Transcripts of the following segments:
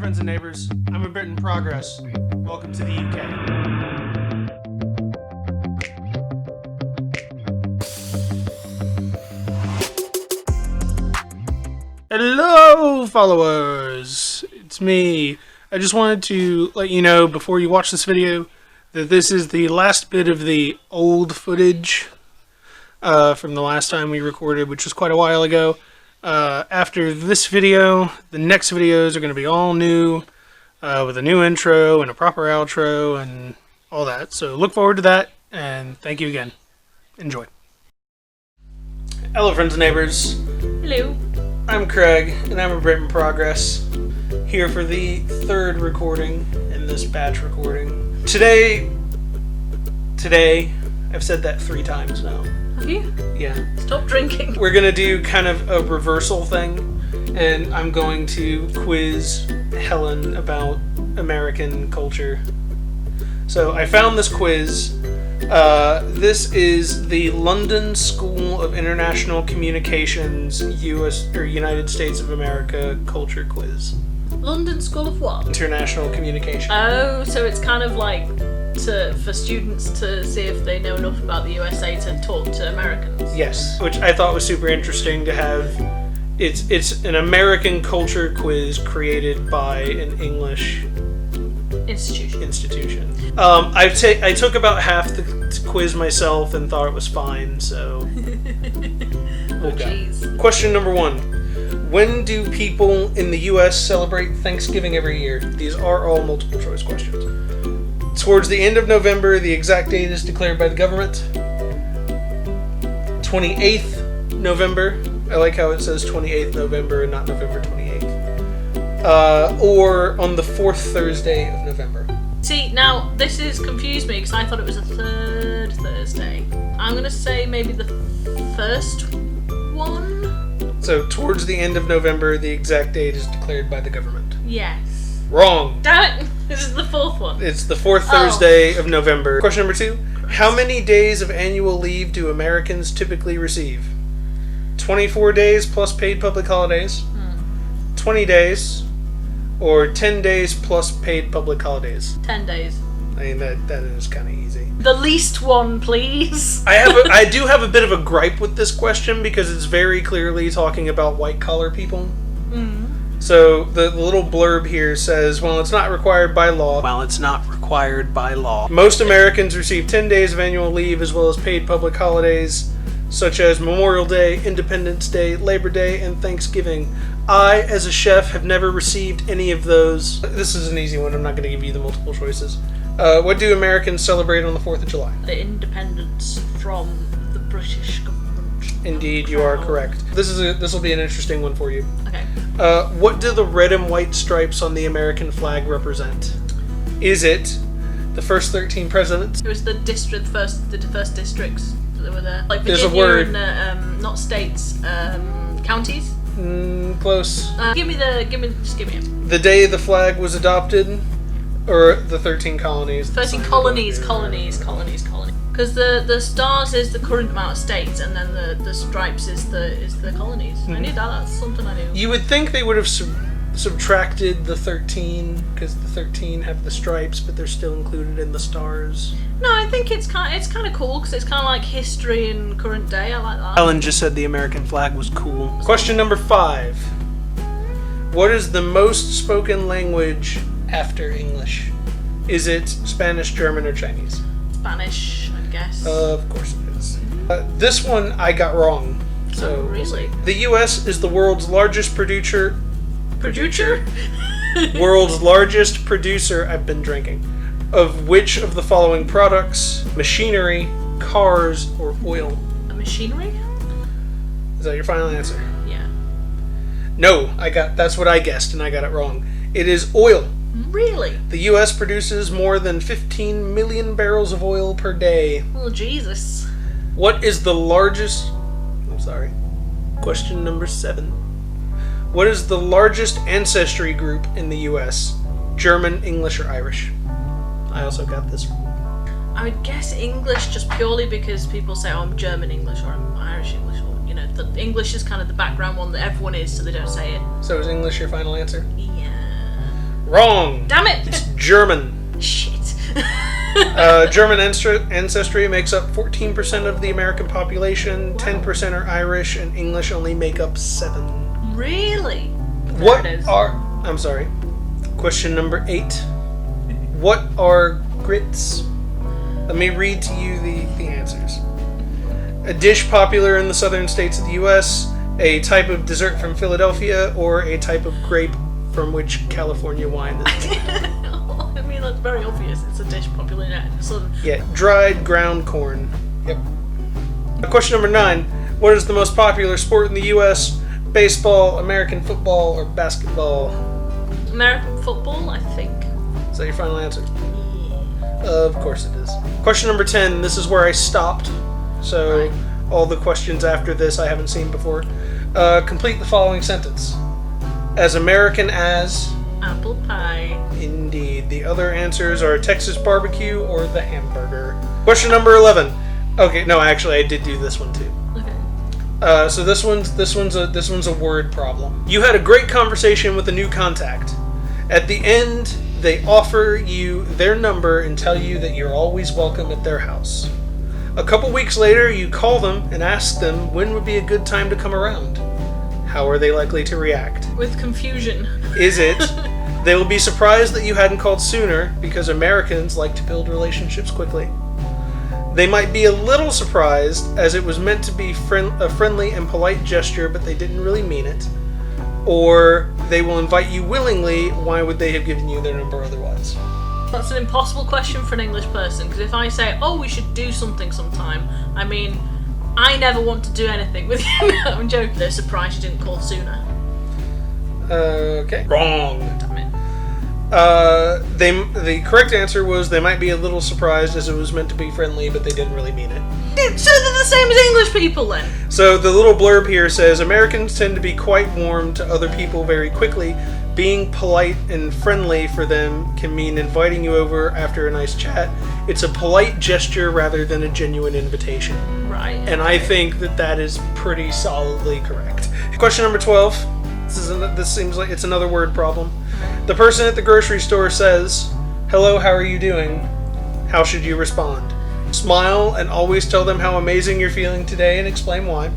friends and neighbors. I'm a Brit in progress. Welcome to the UK. Hello, followers. It's me. I just wanted to let you know before you watch this video that this is the last bit of the old footage from the last time we recorded, which was quite a while ago. After this video, the next videos are going to be all new, with a new intro and a proper outro and all that. So look forward to that, and thank you again. Enjoy. Hello, friends and neighbors. Hello. I'm Craig, and I'm a Brit in progress, here for the third recording in this batch recording. Today, I've said that 3 times now. Have you? Yeah. Stop drinking. We're gonna do kind of a reversal thing, and I'm going to quiz Helen about American culture. So I found this quiz. This is the London School of International Communications United States of America culture quiz. London School of what? International Communication. Oh, so it's kind of like for students to see if they know enough about the USA to talk to Americans. Yes, which I thought was super interesting to have. It's an American culture quiz created by an English institution. I took about half the quiz myself and thought it was fine, so we'll go. Jeez. Question number 1. When do people in the US celebrate Thanksgiving every year? These are all multiple choice questions. Towards the end of November, the exact date is declared by the government. 28th November. I like how it says 28th November and not November 28th. Or on the 4th Thursday of November. See, now this has confused me because I thought it was a third Thursday. I'm going to say maybe the first one? So towards the end of November, the exact date is declared by the government. Yes. Wrong. Damn it! This is the 4th one. It's the 4th Thursday of November. Question number 2. How many days of annual leave do Americans typically receive? 24 days plus paid public holidays, 20 days, or 10 days plus paid public holidays? 10 days. I mean, that is kind of easy. The least one, please. I do have a bit of a gripe with this question because it's very clearly talking about white-collar people. So the little blurb here says, well, it's not required by law. Most Americans receive 10 days of annual leave as well as paid public holidays, such as Memorial Day, Independence Day, Labor Day, and Thanksgiving. I, as a chef, have never received any of those. This is an easy one. I'm not going to give you the multiple choices. What do Americans celebrate on the 4th of July? The independence from the British government. Indeed, you are correct. This will be an interesting one for you. Okay. What do the red and white stripes on the American flag represent? Is it the first 13 presidents? It was the first districts that were there. Like There's a Virginia word. And not states, counties. Close. Give me it. The day the flag was adopted, or the 13 colonies? 13 colonies. Because the stars is the current amount of states, and then the stripes is the colonies. I knew that. That's something I knew. You would think they would have subtracted the 13 because the 13 have the stripes, but they're still included in the stars. No, I think it's kind of cool because it's kind of like history and current day. I like that. Helen just said the American flag was cool. Question number 5. What is the most spoken language after English? Is it Spanish, German, or Chinese? Spanish, I guess. Of course it is. This one I got wrong. So Oh, really? The U.S. is the world's largest producer. World's largest producer. I've been drinking. Of which of the following products? Machinery, cars, or oil? A machinery? Is that your final answer? Yeah. No, that's what I guessed, and I got it wrong. It is oil. Really? The U.S. produces more than 15 million barrels of oil per day. Oh, Jesus. What is the largest... I'm sorry. Question number 7. What is the largest ancestry group in the U.S.? German, English, or Irish? I also got this wrong. I would guess English just purely because people say, oh, I'm German English or I'm Irish English. Or, the English is kind of the background one that everyone is, so they don't say it. So is English your final answer? Yeah. Wrong. Damn it! It's German. Shit. German ancestry makes up 14% of the American population, 10% are Irish, and English only make up 7%. Really? What are... I'm sorry. Question number 8. What are grits? Let me read to you the answers. A dish popular in the southern states of the U.S., a type of dessert from Philadelphia, or a type of grape from which California wine is made. I mean, that's very obvious. It's a dish popular in the southern... Yeah, dried ground corn. Yep. Question number 9. What is the most popular sport in the U.S.? Baseball, American football, or basketball? American football, I think. Is that your final answer? Of course it is. Question number 10. This is where I stopped. So Right. all the questions after this I haven't seen before. Complete the following sentence. As American as... Apple pie. Indeed. The other answers are Texas barbecue or the hamburger. Question number 11. Okay, no, actually I did do this one too. Okay. So this one's a word problem. You had a great conversation with a new contact. At the end, they offer you their number and tell you that you're always welcome at their house. A couple weeks later, you call them and ask them when would be a good time to come around. How are they likely to react? With confusion. Is it they will be surprised that you hadn't called sooner because Americans like to build relationships quickly? They might be a little surprised as it was meant to be a friendly and polite gesture, but they didn't really mean it. Or they will invite you willingly. Why would they have given you their number otherwise? That's an impossible question for an English person, because if I say, oh, we should do something sometime, I mean, I never want to do anything with you. No, I'm joking. They're surprised you didn't call sooner. Okay. Wrong. Damn it. The correct answer was they might be a little surprised as it was meant to be friendly, but they didn't really mean it. So they're the same as English people then? So the little blurb here says, Americans tend to be quite warm to other people very quickly. Being polite and friendly for them can mean inviting you over after a nice chat. It's a polite gesture rather than a genuine invitation. Right. And I think that is pretty solidly correct. Question number 12. This seems like it's another word problem. The person at the grocery store says, hello, how are you doing? How should you respond? Smile and always tell them how amazing you're feeling today and explain why.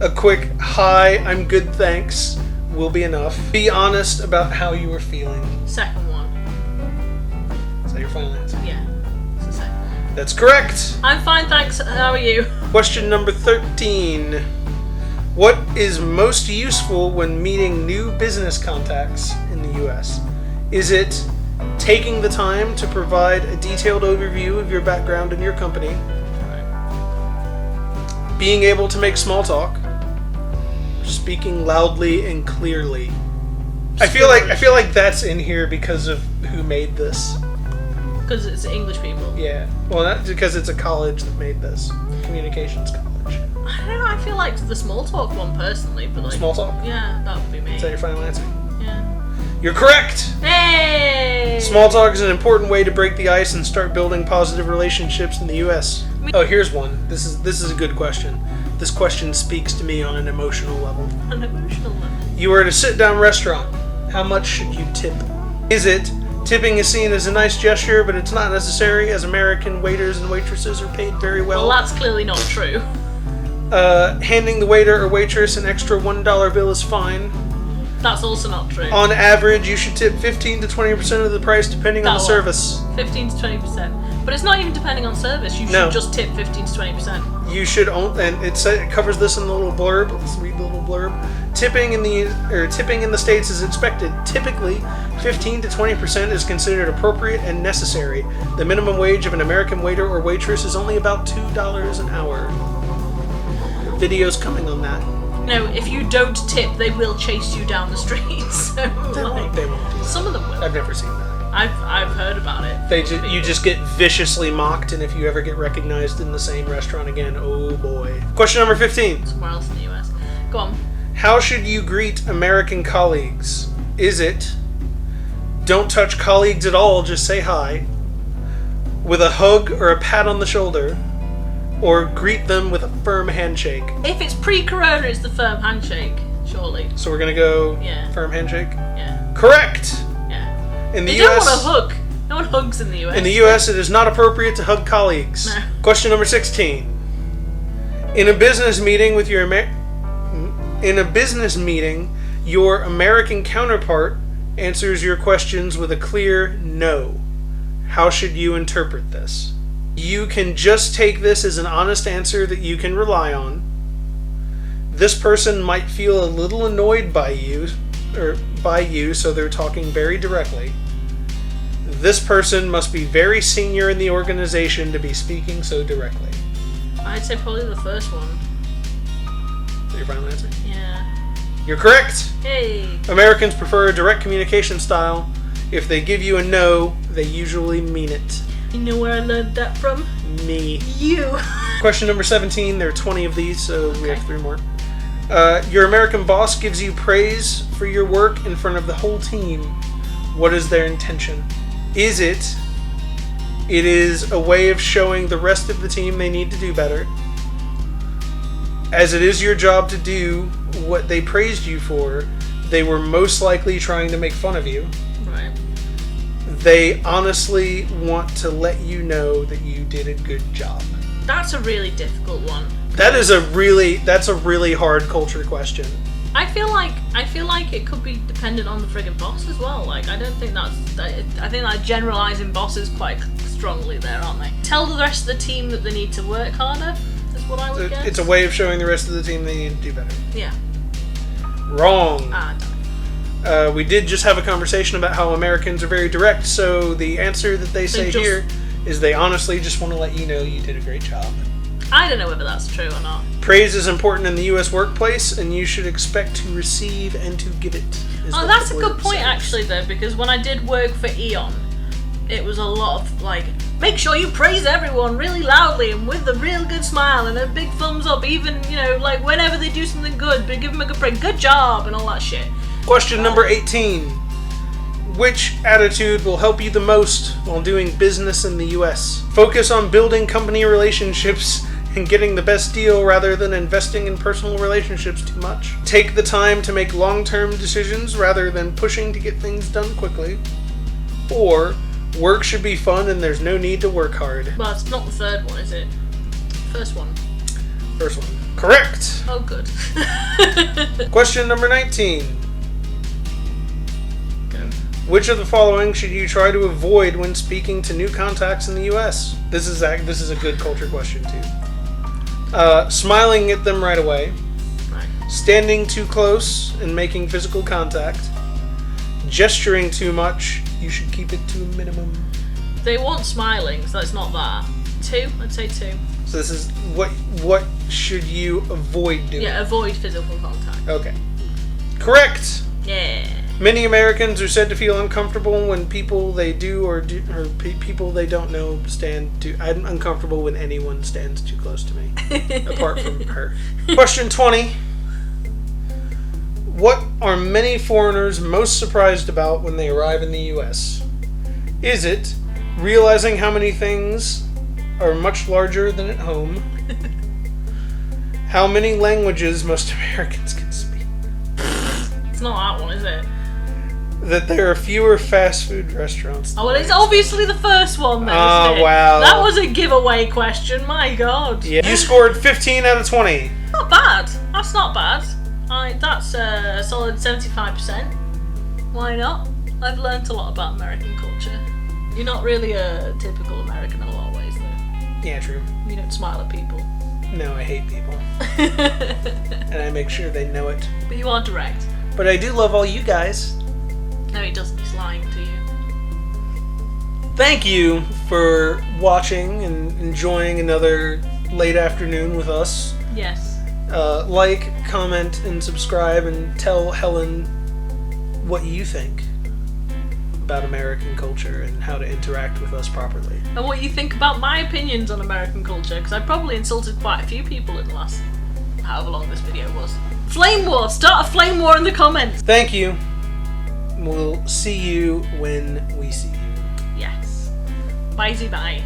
A quick, hi, I'm good, thanks, will be enough. Be honest about how you are feeling. Second one. Is that your final answer? Yeah. It's the second one. That's correct. I'm fine, thanks. How are you? Question number 13. What is most useful when meeting new business contacts in the U.S.? Is it taking the time to provide a detailed overview of your background and your company? Being able to make small talk? Speaking loudly and clearly? I feel like that's in here because of who made this. Because it's English people. Yeah. Well, not because it's a college that made this. Communications college. I don't know, I feel like the small talk one personally, but like... Small talk? Yeah, that would be me. Is that your final answer? Yeah. You're correct! Hey! Small talk is an important way to break the ice and start building positive relationships in the U.S. Oh, here's one. This is a good question. This question speaks to me on an emotional level. An emotional level. You are at a sit-down restaurant. How much should you tip? Is it tipping is seen as a nice gesture, but it's not necessary, as American waiters and waitresses are paid very well? Well, that's clearly not true. Handing the waiter or waitress an extra $1 bill is fine. That's also not true. On average, you should tip 15 to 20% of the price depending on the service. 15 to 20%. But it's not even depending on service. You should just tip 15 to 20%. You should own, and it covers this in the little blurb. Let's read the little blurb. Tipping in the States is expected. Typically, 15 to 20% is considered appropriate and necessary. The minimum wage of an American waiter or waitress is only about $2 an hour. Videos coming on that. No, if you don't tip, they will chase you down the street. So They won't do that. Some of them will. I've never seen that. I've heard about it. You just get viciously mocked, and if you ever get recognized in the same restaurant again, oh boy. Question number 15. Somewhere else in the US. Go on. How should you greet American colleagues? Is it don't touch colleagues at all, just say hi, with a hug or a pat on the shoulder, or greet them with a firm handshake? If it's pre-corona, it's the firm handshake, surely. So we're gonna go Yeah. firm handshake? Yeah. Correct! Yeah. In the They don't US, want to hug. No one hugs in the US. in the US, it is not appropriate to hug colleagues. No. Question number 16. In a business meeting with your your American counterpart answers your questions with a clear no. How should you interpret this? You can just take this as an honest answer that you can rely on. This person might feel a little annoyed by you, so they're talking very directly. This person must be very senior in the organization to be speaking so directly. I'd say probably the first one. Is that your final answer? Yeah. You're correct! Hey. Americans prefer a direct communication style. If they give you a no, they usually mean it. You know where I learned that from? Me. You. Question number 17. There are 20 of these, so we have Okay. 3 more. Your American boss gives you praise for your work in front of the whole team. What is their intention? Is it is a way of showing the rest of the team they need to do better? As it is your job to do what they praised you for, they were most likely trying to make fun of you. Right. They honestly want to let you know that you did a good job. That's a really difficult one. That's a really hard culture question. I feel like it could be dependent on the friggin' boss as well. Like, I don't think I think that generalising bosses quite strongly there, aren't they? Tell the rest of the team that they need to work harder, is what I would guess. It's a way of showing the rest of the team they need to do better. Yeah. Wrong. Damn. We did just have a conversation about how Americans are very direct, so the answer that they say just- here is they honestly just want to let you know you did a great job. I don't know whether that's true or not. Praise is important in the U.S. workplace, and you should expect to receive and to give it. Oh, that's a good point, actually, though, because when I did work for Eon, it was a lot of, like, make sure you praise everyone really loudly and with a real good smile and a big thumbs up, even, you know, like, whenever they do something good, but give them a good praise, good job, and all that shit. Question number 18. Which attitude will help you the most while doing business in the U.S.? Focus on building company relationships and getting the best deal rather than investing in personal relationships too much. Take the time to make long-term decisions rather than pushing to get things done quickly. Or, work should be fun and there's no need to work hard. Well, it's not the third one, is it? First one. First one. Correct! Oh, good. Question number 19. Which of the following should you try to avoid when speaking to new contacts in the U.S.? This is a good culture question, too. Smiling at them right away. Right. Standing too close and making physical contact. Gesturing too much. You should keep it to a minimum. They want smiling, so it's not that. 2? I'd say 2. So this is what should you avoid doing? Yeah, avoid physical contact. Okay. Correct! Yeah. Many Americans are said to feel uncomfortable when people they do or people they don't know stand too. I'm uncomfortable when anyone stands too close to me, apart from her. Question 20. What are many foreigners most surprised about when they arrive in the U.S.? Is it realizing how many things are much larger than at home? How many languages most Americans can speak? It's not that one, is it? That there are fewer fast food restaurants. Oh, well, it's obviously the first one, then, Oh, isn't it? wow. That was a giveaway question, my god. Yeah. You scored 15 out of 20. Not bad. That's not bad. That's a solid 75%. Why not? I've learnt a lot about American culture. You're not really a typical American in a lot of ways, though. Yeah, true. You don't smile at people. No, I hate people. And I make sure they know it. But you are direct. But I do love all you guys. No, he doesn't. He's lying to you. Thank you for watching and enjoying another late afternoon with us. Yes. Like, comment, and subscribe, and tell Helen what you think about American culture and how to interact with us properly. And what you think about my opinions on American culture, because I probably insulted quite a few people in the last however long this video was. Flame war! Start a flame war in the comments! Thank you. We'll see you when we see you. Yes. Bye-bye.